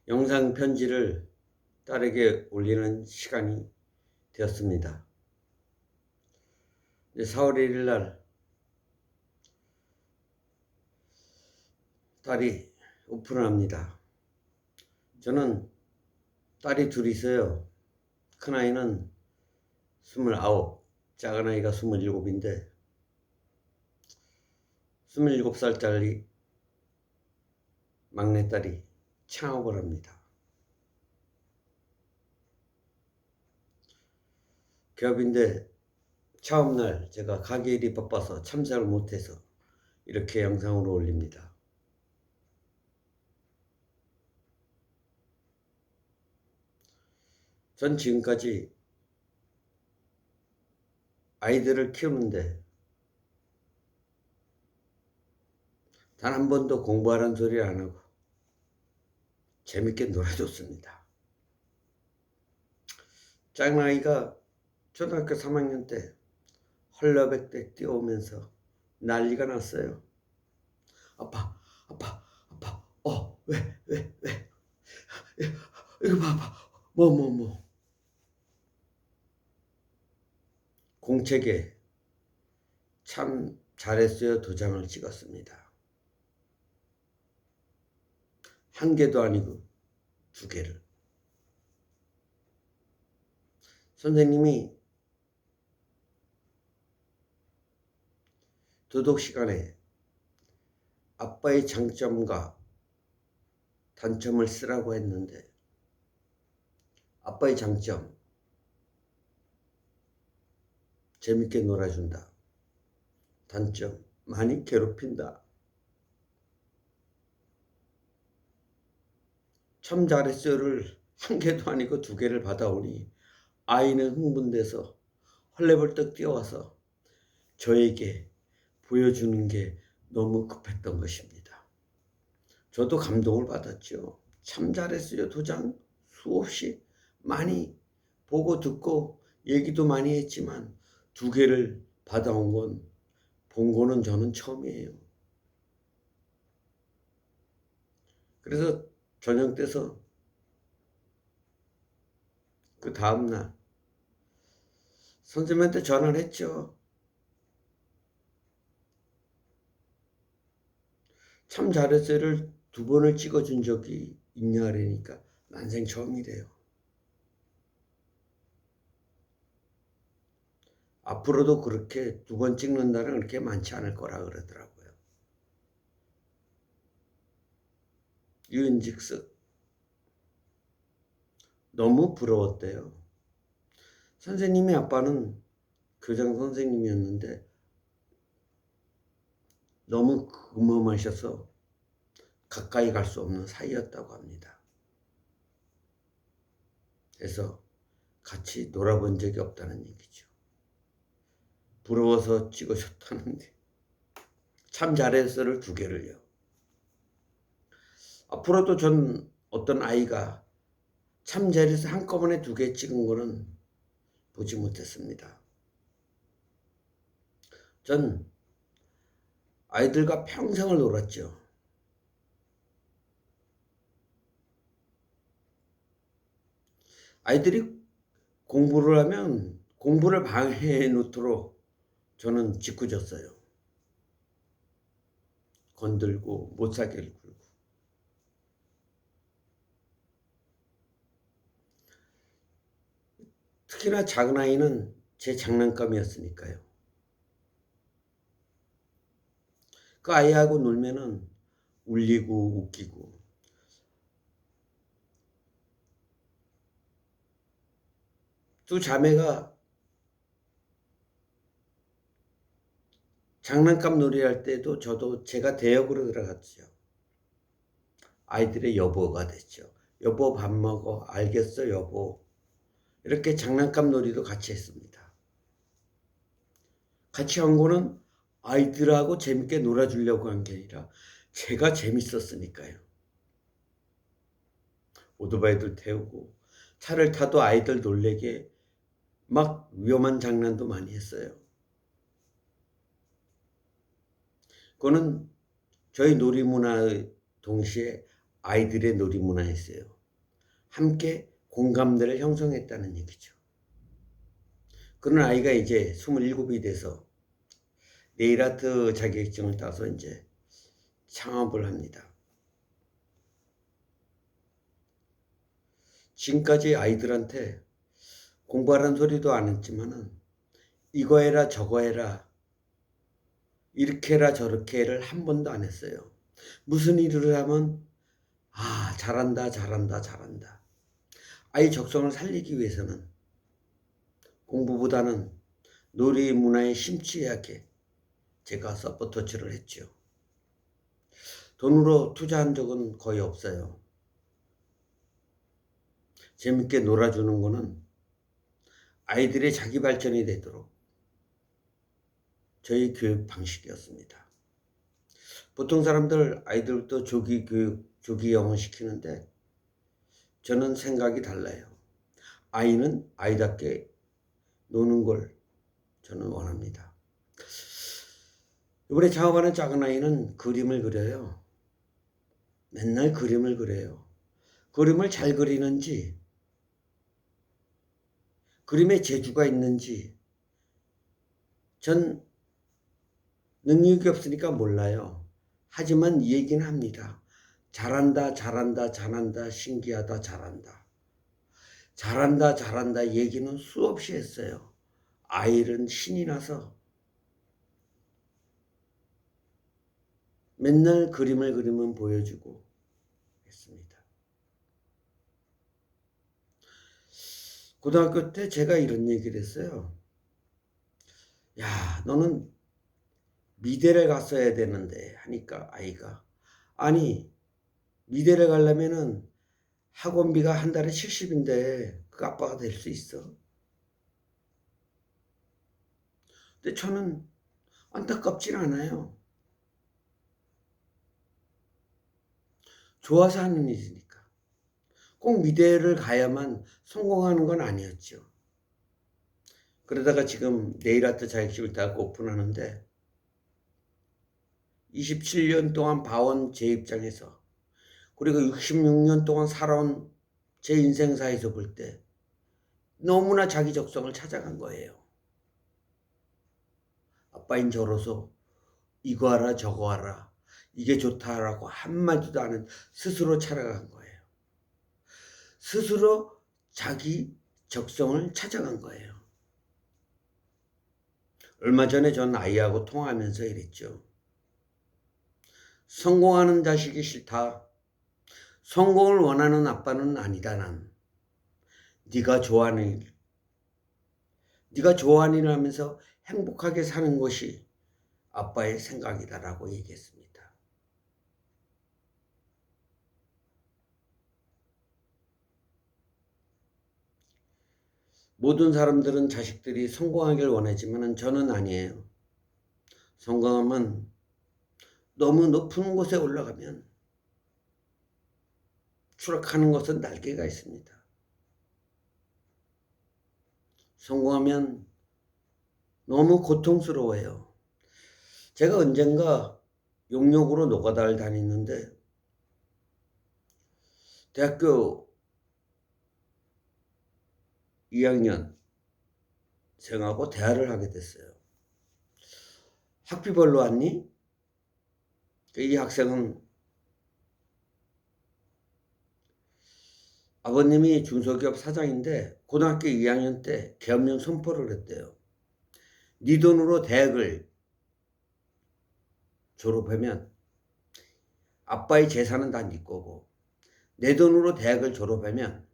영상 편지를 딸에게 올리는 시간이 되었습니다. 4월 1일 날 딸이 오픈을 합니다. 저는 딸이 둘이 있어요. 큰아이는 29, 작은아이가 27인데 27살짜리 막내딸이 창업을 합니다. 기업인데 창업날 제가 가게 일이 바빠서 참석을 못해서 이렇게 영상으로 올립니다. 전 지금까지 아이들을 키우는데 단 한 번도 공부하라는 소리 안 하고 재밌게 놀아줬습니다. 작은아이가 초등학교 3학년 때 헐레벌떡 뛰어오면서 난리가 났어요. 아빠, 왜? 이거 봐봐. 뭐. 공책에 참 잘했어요 도장을 찍었습니다. 한 개도 아니고 두 개를. 선생님이 도덕 시간에 아빠의 장점과 단점을 쓰라고 했는데 아빠의 장점, 재밌게 놀아준다. 단점, 많이 괴롭힌다. 참 잘했어요를 한 개도 아니고 두 개를 받아오니 아이는 흥분돼서 헐레벌떡 뛰어와서 저에게 보여주는 게 너무 급했던 것입니다. 저도 감동을 받았죠. 참 잘했어요 도장 수없이 많이 보고 듣고 얘기도 많이 했지만 두 개를 받아온 건 본 거는 저는 처음이에요. 그래서 저녁 때서 그 다음날 선생님한테 전화를 했죠. 참 잘했어요를 2번을 찍어준 적이 있냐 그러니까 난생 처음이래요. 앞으로도 그렇게 2번 찍는 날은 그렇게 많지 않을 거라 그러더라고요. 유인즉석 너무 부러웠대요. 선생님의 아빠는 교장 선생님이었는데 너무 금엄하셔서 가까이 갈 수 없는 사이였다고 합니다. 그래서 같이 놀아본 적이 없다는 얘기죠. 부러워서 찍어줬다는데 참 잘했어를 2개를요. 앞으로도 전 어떤 아이가 참 잘해서 한꺼번에 2개 찍은 거는 보지 못했습니다. 전 아이들과 평생을 놀았죠. 아이들이 공부를 하면 공부를 방해해 놓도록 저는 짓궂었어요. 건들고 못살게를 굴고. 특히나 작은 아이는 제 장난감이었으니까요. 그 아이하고 놀면은 울리고 웃기고. 두 자매가 장난감 놀이할 때도 저도 제가 대역으로 들어갔죠. 아이들의 여보가 됐죠. 여보 밥 먹어. 알겠어 여보. 이렇게 장난감 놀이도 같이 했습니다. 같이 한 거는 아이들하고 재밌게 놀아주려고 한 게 아니라 제가 재밌었으니까요. 오토바이들 태우고 차를 타도 아이들 놀래게 막 위험한 장난도 많이 했어요. 그거는 저희 놀이문화의 동시에 아이들의 놀이문화였어요. 함께 공감대를 형성했다는 얘기죠. 그런 아이가 이제 27이 돼서 네일아트 자격증을 따서 이제 창업을 합니다. 지금까지 아이들한테 공부하라는 소리도 안 했지만은 이거 해라 저거 해라 이렇게 해라 저렇게 해를 한 번도 안 했어요. 무슨 일을 하면 잘한다 잘한다 잘한다. 아이 적성을 살리기 위해서는 공부보다는 놀이 문화에 심취하게 제가 서포터치를 했죠. 돈으로 투자한 적은 거의 없어요. 재밌게 놀아주는 거는 아이들의 자기 발전이 되도록 저희 교육 방식이었습니다. 보통 사람들 아이들부터 조기 교육, 조기 영어 시키는데 저는 생각이 달라요. 아이는 아이답게 노는 걸 저는 원합니다. 이번에 작업하는 작은 아이는 그림을 그려요. 맨날 그림을 그려요. 그림을 잘 그리는지 그림에 재주가 있는지 전 능력이 없으니까 몰라요. 하지만 이 얘기는 합니다. 잘한다 잘한다 잘한다 신기하다 잘한다. 잘한다 잘한다 얘기는 수없이 했어요. 아이는 신이 나서 맨날 그림을 그리면 보여주고 했습니다. 고등학교 때 제가 이런 얘기를 했어요. 야, 너는 미대를 갔어야 되는데 하니까 아이가 아니 미대를 가려면은 학원비가 한 달에 70인데 그 아빠가 될 수 있어. 근데 저는 안타깝진 않아요. 좋아서 하는 일이니까. 꼭 미대를 가야만 성공하는 건 아니었죠. 그러다가 지금 네일아트 자격증을 따고 오픈하는데 27년 동안 봐온 제 입장에서 그리고 66년 동안 살아온 제 인생사에서 볼 때 너무나 자기 적성을 찾아간 거예요. 아빠인 저로서 이거 하라 저거 하라 이게 좋다라고 한마디도 안 한 스스로 찾아간 거예요. 스스로 자기 적성을 찾아간 거예요. 얼마 전에 전 아이하고 통화하면서 이랬죠. 성공하는 자식이 싫다. 성공을 원하는 아빠는 아니다. 난 네가 좋아하는 일, 네가 좋아하는 일을 하면서 행복하게 사는 것이 아빠의 생각이다라고 얘기했습니다. 모든 사람들은 자식들이 성공하길 원하지만 저는 아니에요. 성공하면 너무 높은 곳에 올라가면 추락하는 것은 날개가 있습니다. 성공하면 너무 고통스러워요. 제가 언젠가 용역으로 노가다를 다녔는데 대학교 2학년 생하고 대화를 하게 됐어요. 학비벌로 왔니? 이 학생은 아버님이 중소기업 사장인데 고등학교 2학년 때 계엄령 선포를 했대요. 네 돈으로 대학을 졸업하면 아빠의 재산은 다 네 거고 내 돈으로 대학을 졸업하면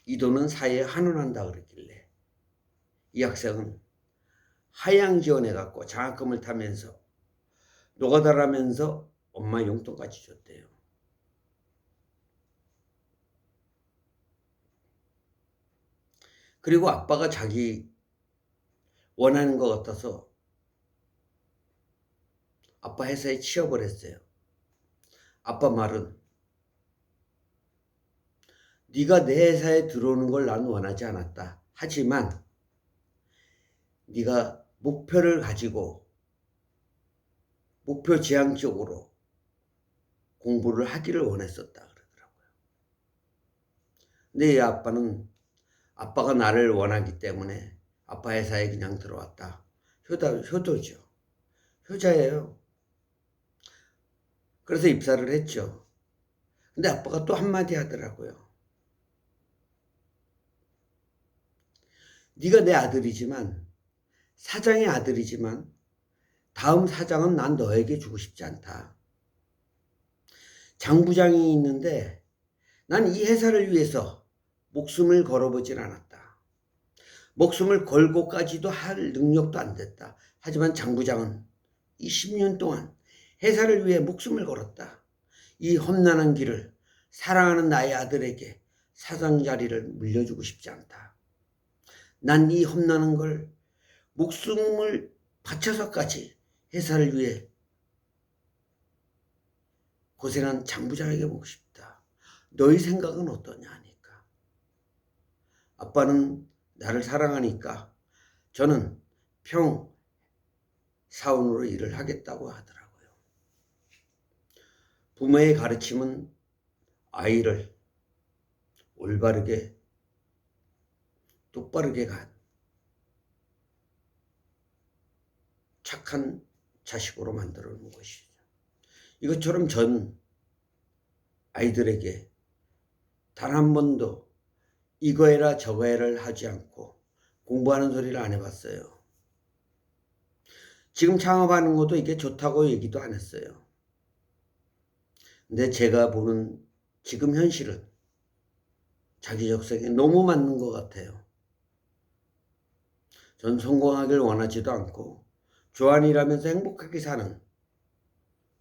이 돈은 사회에 환원한다 그랬길래 이 학생은 하향 지원해갖고 장학금을 타면서 노가다라면서 엄마 용돈까지 줬대요. 그리고 아빠가 자기 원하는 것 같아서 아빠 회사에 취업을 했어요. 아빠 말은 네가 내 회사에 들어오는 걸 난 원하지 않았다. 하지만 네가 목표를 가지고 목표 지향적으로 공부를 하기를 원했었다 그러더라고요. 근데 이 아빠는 아빠가 나를 원하기 때문에 아빠 회사에 그냥 들어왔다. 효도죠. 효자예요. 그래서 입사를 했죠. 근데 아빠가 또 한마디 하더라고요. 네가 내 아들이지만, 사장의 아들이지만 다음 사장은 난 너에게 주고 싶지 않다. 장 부장이 있는데 난 이 회사를 위해서 목숨을 걸어보질 않았다. 목숨을 걸고까지도 할 능력도 안 됐다. 하지만 장 부장은 이 10년 동안 회사를 위해 목숨을 걸었다. 이 험난한 길을 사랑하는 나의 아들에게 사장 자리를 물려주고 싶지 않다. 난 이 험난한 걸 목숨을 바쳐서까지 회사를 위해 고생한 장 부장에게 보고 싶다. 너희 생각은 어떠냐 하니까. 아빠는 나를 사랑하니까 저는 평사원으로 일을 하겠다고 하더라고요. 부모의 가르침은 아이를 올바르게 똑바르게 간 착한 자식으로 만들어 놓은 것이죠. 이것처럼 전 아이들에게 단 한 번도 이거 해라 저거 해라를 하지 않고 공부하는 소리를 안 해봤어요. 지금 창업하는 것도 이게 좋다고 얘기도 안 했어요. 근데 제가 보는 지금 현실은 자기 적성에 너무 맞는 것 같아요. 전 성공하길 원하지도 않고 조안이라면서 행복하게 사는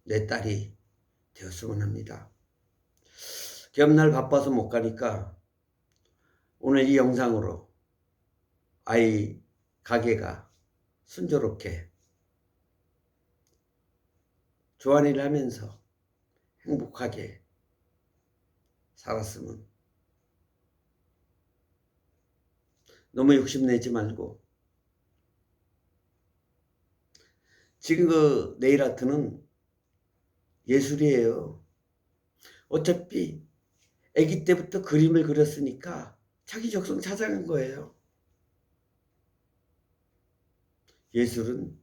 내 딸이 되었으면 합니다. 겸날 바빠서 못 가니까 오늘 이 영상으로 아이 가게가 순조롭게 조안이를 하면서 행복하게 살았으면, 너무 욕심내지 말고. 지금 그 네일 아트는 예술이에요. 어차피 아기 때부터 그림을 그렸으니까 자기 적성 찾아간 거예요. 예술은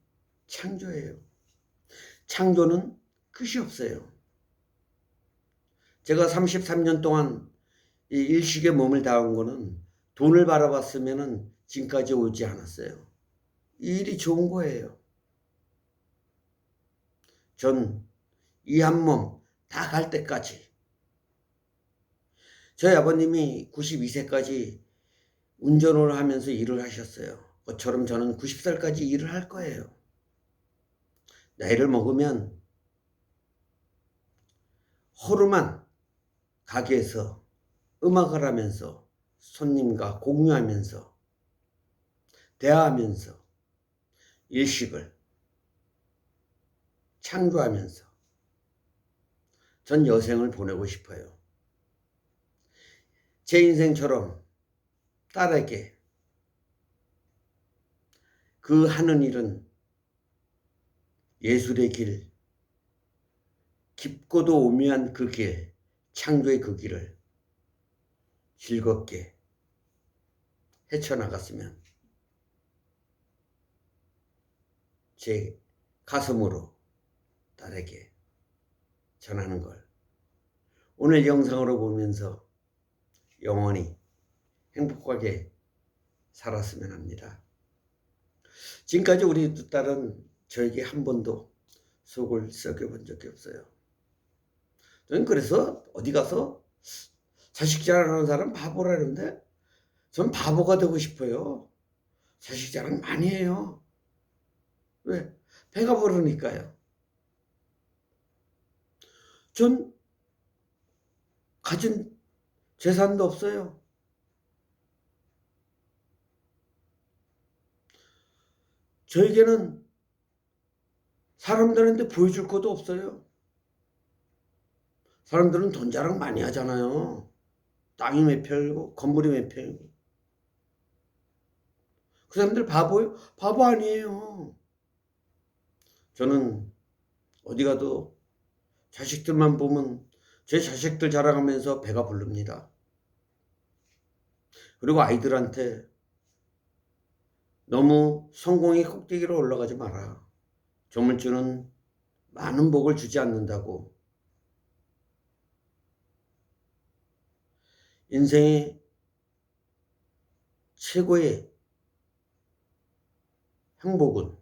창조예요. 창조는 끝이 없어요. 제가 33년 동안 이 일식에 몸을 다한 거는 돈을 바라봤으면 지금까지 오지 않았어요. 이 일이 좋은 거예요. 전 이 한 몸 다 갈 때까지, 저희 아버님이 92세까지 운전을 하면서 일을 하셨어요. 그처럼 저는 90살까지 일을 할 거예요. 나이를 먹으면 하루만 가게에서 음악을 하면서 손님과 공유하면서 대화하면서 일식을 창조하면서 전 여생을 보내고 싶어요. 제 인생처럼 딸에게 그 하는 일은 예술의 길, 깊고도 오묘한 그 길, 창조의 그 길을 즐겁게 헤쳐나갔으면 제 가슴으로 딸에게 전하는 걸 오늘 영상으로 보면서 영원히 행복하게 살았으면 합니다. 지금까지 우리 두 딸은 저에게 한 번도 속을 썩여본 적이 없어요. 저는 그래서 어디 가서 자식 자랑하는 사람 바보라는데 전 바보가 되고 싶어요. 자식 자랑 많이 해요. 왜? 배가 부르니까요. 전 가진 재산도 없어요. 저에게는 사람들한테 보여줄 것도 없어요. 사람들은 돈 자랑 많이 하잖아요. 땅이 몇 평이고 건물이 몇 평이고. 그 사람들 바보예요? 바보 아니에요. 저는 어디 가도 자식들만 보면 제 자식들 자랑하면서 배가 부릅니다. 그리고 아이들한테 너무 성공의 꼭대기로 올라가지 마라. 조물주는 많은 복을 주지 않는다고. 인생의 최고의 행복은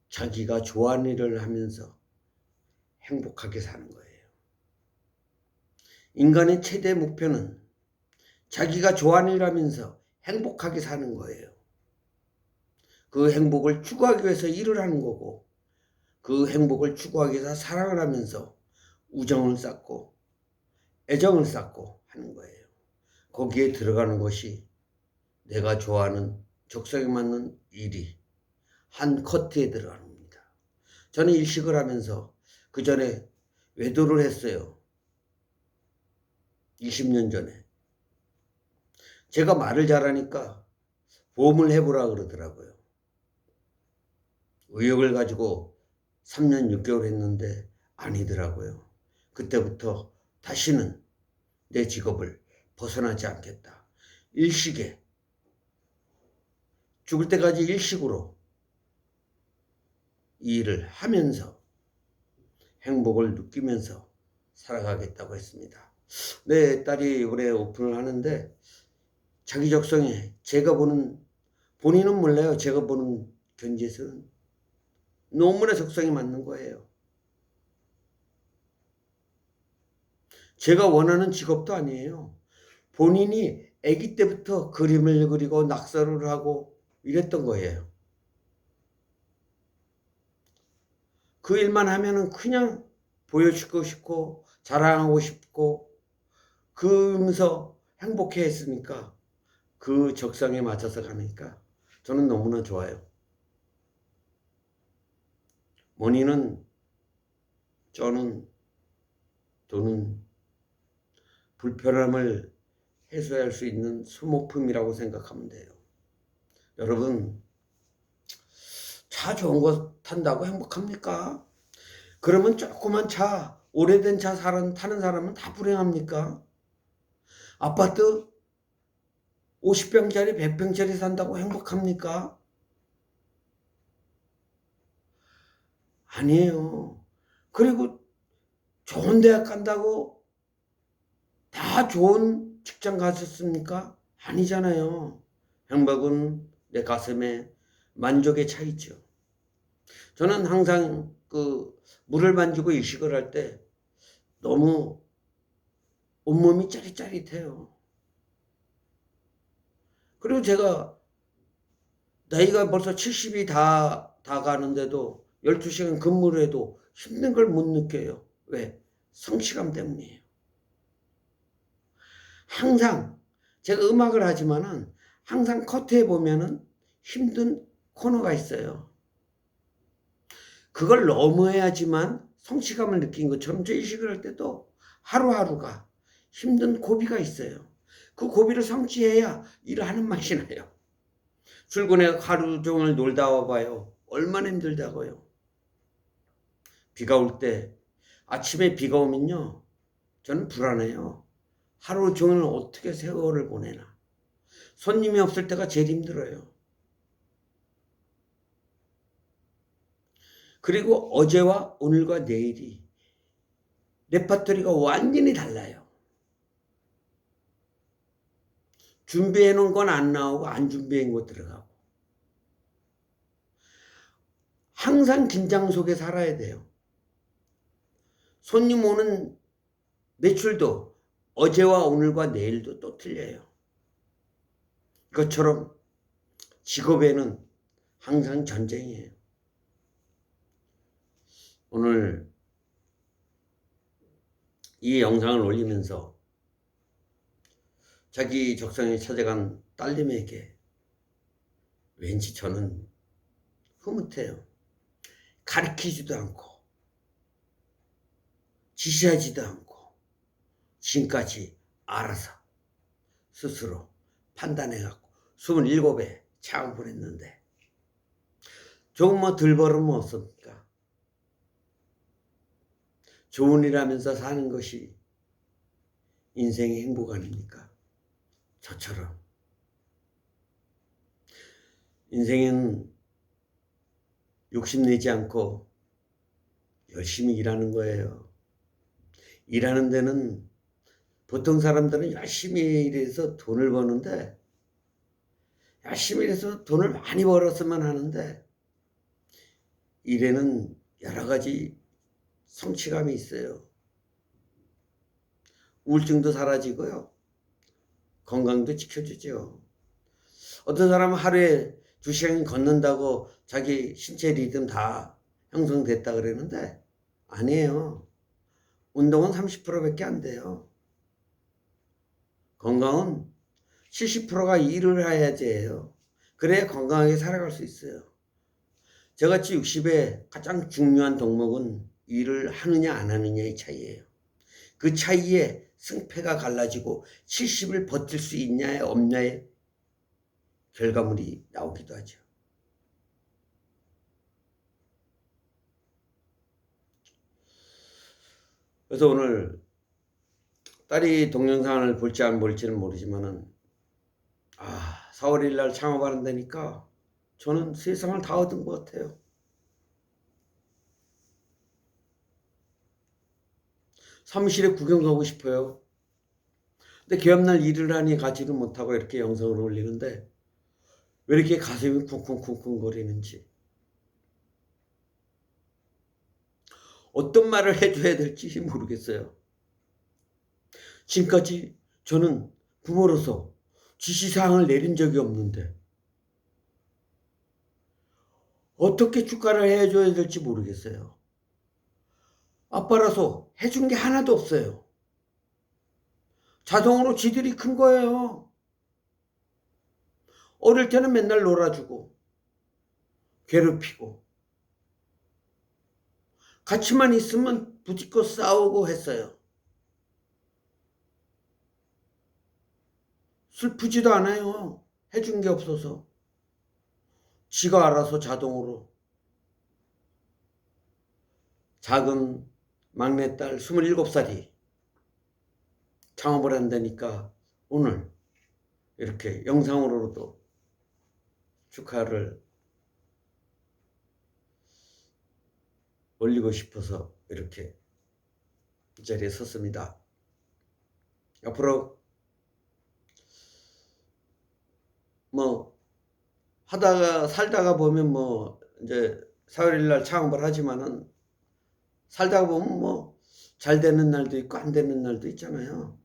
자기가 좋아하는 일을 하면서 행복하게 사는 거예요. 인간의 최대 목표는 자기가 좋아하는 일을 하면서 행복하게 사는 거예요. 그 행복을 추구하기 위해서 일을 하는 거고, 그 행복을 추구하기 위해서 사랑을 하면서 우정을 쌓고 애정을 쌓고 하는 거예요. 거기에 들어가는 것이 내가 좋아하는 적성에 맞는 일이 한 커트에 들어가는 겁니다. 저는 일식을 하면서 그 전에 외도를 했어요. 20년 전에. 제가 말을 잘하니까 보험을 해보라 그러더라고요. 의욕을 가지고 3년 6개월 했는데 아니더라고요. 그때부터 다시는 내 직업을 벗어나지 않겠다. 일식에 죽을 때까지 일식으로 이 일을 하면서 행복을 느끼면서 살아가겠다고 했습니다. 내 딸이 올해 오픈을 하는데 자기 적성에 제가 보는, 본인은 몰라요. 제가 보는 견지에서는 너무나 적성에 맞는 거예요. 제가 원하는 직업도 아니에요. 본인이 아기 때부터 그림을 그리고 낙서를 하고 이랬던 거예요. 그 일만 하면은 그냥 보여주고 싶고 자랑하고 싶고 그러면서 행복해 했으니까 그 적성에 맞춰서 가니까 저는 너무나 좋아요. 머니는 저는 돈은 불편함을 해소할 수 있는 소모품이라고 생각하면 돼요. 여러분, 차 좋은 거 탄다고 행복합니까? 그러면 조그만 차, 오래된 차 타는 사람은 다 불행합니까? 아파트 50평짜리, 100평짜리 산다고 행복합니까? 아니에요. 그리고 좋은 대학 간다고 다 좋은 직장 가셨습니까? 아니잖아요. 행복은 내 가슴에 만족에 차 있죠. 저는 항상 그 물을 만지고 이식을 할 때 너무 온몸이 짜릿짜릿해요. 그리고 제가 나이가 벌써 70이 다 가는데도 12시간 근무를 해도 힘든 걸 못 느껴요. 왜? 성취감 때문이에요. 항상 제가 음악을 하지만은 항상 커트에 보면은 힘든 코너가 있어요. 그걸 넘어야지만 성취감을 느낀 것처럼 저 이식을 할 때도 하루하루가 힘든 고비가 있어요. 그 고비를 성취해야 일을 하는 맛이 나요. 출근해 하루 종일 놀다 와봐요. 얼마나 힘들다고요. 비가 올 때 아침에 비가 오면요. 저는 불안해요. 하루 종일 어떻게 세월을 보내나. 손님이 없을 때가 제일 힘들어요. 그리고 어제와 오늘과 내일이 레파토리가 완전히 달라요. 준비해 놓은 건 안 나오고 안 준비해 놓은 거 들어가고. 항상 긴장 속에 살아야 돼요. 손님 오는 매출도 어제와 오늘과 내일도 또 틀려요. 그것처럼 직업에는 항상 전쟁이에요. 오늘 이 영상을 올리면서 자기 적성에 찾아간 딸님에게 왠지 저는 흐뭇해요. 가르치지도 않고 지시하지도 않고 지금까지 알아서 스스로 판단해갖고 27에 차을 보냈는데 조금 뭐 덜 벌으면 없습니까? 좋은 일 하면서 사는 것이 인생의 행복 아닙니까? 저처럼. 인생은 욕심내지 않고 열심히 일하는 거예요. 일하는 데는 보통 사람들은 열심히 일해서 돈을 버는데, 열심히 일해서 돈을 많이 벌었으면 하는데, 일에는 여러 가지 성취감이 있어요. 우울증도 사라지고요. 건강도 지켜주죠. 어떤 사람은 하루에 2시간 걷는다고 자기 신체 리듬 다 형성됐다 그러는데 아니에요. 운동은 30%밖에 안 돼요. 건강은 70%가 일을 해야지 해요. 그래야 건강하게 살아갈 수 있어요. 저같이 60에 가장 중요한 덕목은 일을 하느냐 안 하느냐의 차이예요. 그 차이에 승패가 갈라지고 70을 버틸 수 있냐에 없냐의 결과물이 나오기도 하죠. 그래서 오늘 딸이 동영상을 볼지 안 볼지는 모르지만은 4월 1일 날 창업하는다니까 저는 세상을 다 얻은 것 같아요. 사무실에 구경 가고 싶어요. 근데 개업날 일을 하니 가지를 못하고 이렇게 영상을 올리는데 왜 이렇게 가슴이 쿵쿵쿵쿵 거리는지, 어떤 말을 해줘야 될지 모르겠어요. 지금까지 저는 부모로서 지시사항을 내린 적이 없는데 어떻게 축하를 해줘야 될지 모르겠어요. 아빠라서 해준 게 하나도 없어요. 자동으로 지들이 큰 거예요. 어릴 때는 맨날 놀아주고 괴롭히고 같이만 있으면 부딪고 싸우고 했어요. 슬프지도 않아요. 해준 게 없어서. 지가 알아서 자동으로. 작은 막내딸 27살이 창업을 한다니까 오늘 이렇게 영상으로도 축하를 올리고 싶어서 이렇게 이 자리에 섰습니다. 앞으로 살다가 보면 이제 4월 1일 날 창업을 하지만은 살다가 보면 잘 되는 날도 있고 안 되는 날도 있잖아요.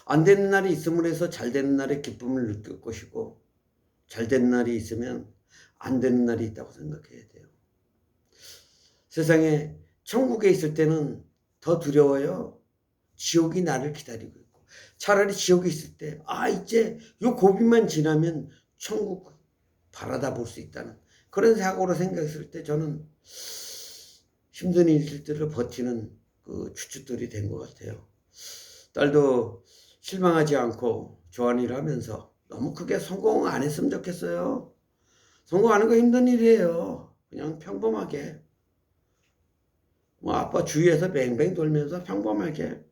안 되는 날이 있음으로 해서 잘 되는 날의 기쁨을 느낄 것이고, 잘 되는 날이 있으면 안 되는 날이 있다고 생각해야 돼요. 세상에 천국에 있을 때는 더 두려워요. 지옥이 나를 기다리고 있고. 차라리 지옥에 있을 때 이제 요 고비만 지나면 천국 바라다 볼 수 있다는 그런 사고로 생각했을 때 저는 힘든 일들을 버티는 그 주춧돌이 된 것 같아요. 딸도 실망하지 않고 좋아하는 일을 하면서 너무 크게 성공 안 했으면 좋겠어요. 성공하는 거 힘든 일이에요. 그냥 평범하게 아빠 주위에서 뱅뱅 돌면서 평범하게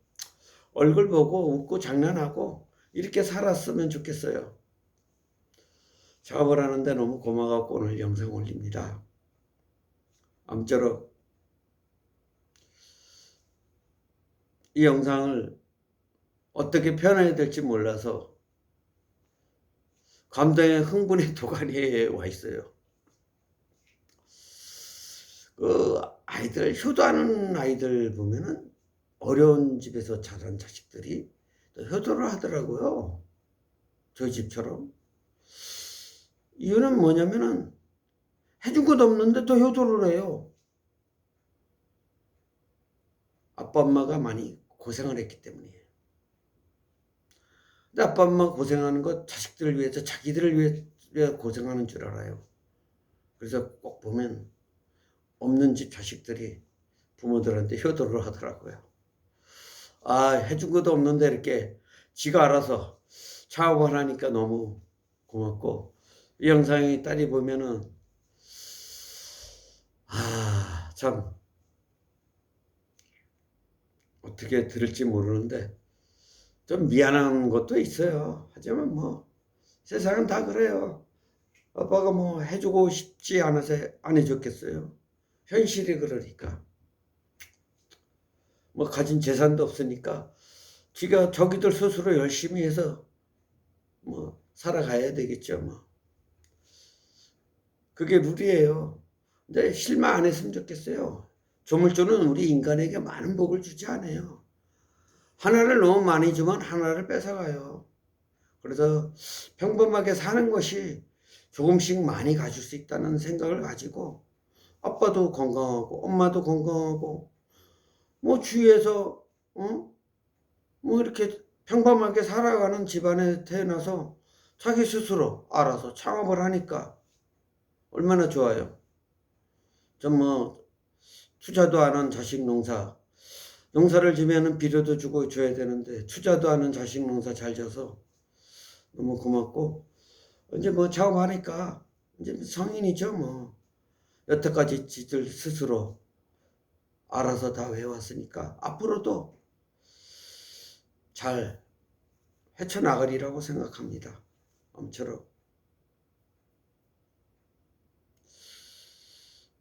얼굴 보고 웃고 장난하고 이렇게 살았으면 좋겠어요. 작업을 하는데 너무 고마워갖고 오늘 영상 올립니다. 아무쪼록 이 영상을 어떻게 표현해야 될지 몰라서 감동의 흥분의 도가니에 와 있어요. 그 아이들, 효도하는 아이들 보면은 어려운 집에서 자란 자식들이 효도를 하더라고요. 저희 집처럼. 이유는 뭐냐면은 해준 것도 없는데 또 효도를 해요. 아빠 엄마가 많이 고생을 했기 때문이에요. 근데 아빠 엄마가 고생하는 것 자식들을 위해서 자기들을 위해 고생하는 줄 알아요. 그래서 꼭 보면 없는 집 자식들이 부모들한테 효도를 하더라고요. 해준 것도 없는데 이렇게 지가 알아서 창업을 하니까 너무 고맙고, 이 영상이 딸이 보면은 참 어떻게 들을지 모르는데 좀 미안한 것도 있어요. 하지만 뭐 세상은 다 그래요. 아빠가 뭐 해주고 싶지 않아서 안 해줬겠어요. 현실이 그러니까. 뭐 가진 재산도 없으니까 지가 저기들 스스로 열심히 해서 뭐 살아가야 되겠죠. 뭐 그게 룰이에요. 근데 실망 안 했으면 좋겠어요. 조물주는 우리 인간에게 많은 복을 주지 않아요. 하나를 너무 많이 주면 하나를 뺏어가요. 그래서 평범하게 사는 것이 조금씩 많이 가질 수 있다는 생각을 가지고 아빠도 건강하고 엄마도 건강하고 뭐 주위에서 뭐 이렇게 평범하게 살아가는 집안에 태어나서 자기 스스로 알아서 창업을 하니까 얼마나 좋아요. 좀 뭐 투자도 안 한 자식 농사를 지면은 비료도 주고 줘야 되는데 투자도 안 한 자식 농사 잘 져서 너무 고맙고 이제 뭐 작업하니까 이제 성인이죠 뭐. 여태까지 지들 스스로 알아서 다 외웠으니까 앞으로도 잘 헤쳐나가리라고 생각합니다. 엄처럼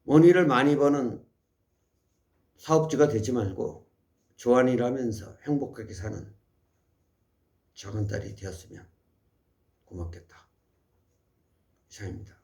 money를 많이 버는 사업주가 되지 말고 좋아하는 일 하면서 행복하게 사는 작은 딸이 되었으면 고맙겠다. 이상입니다.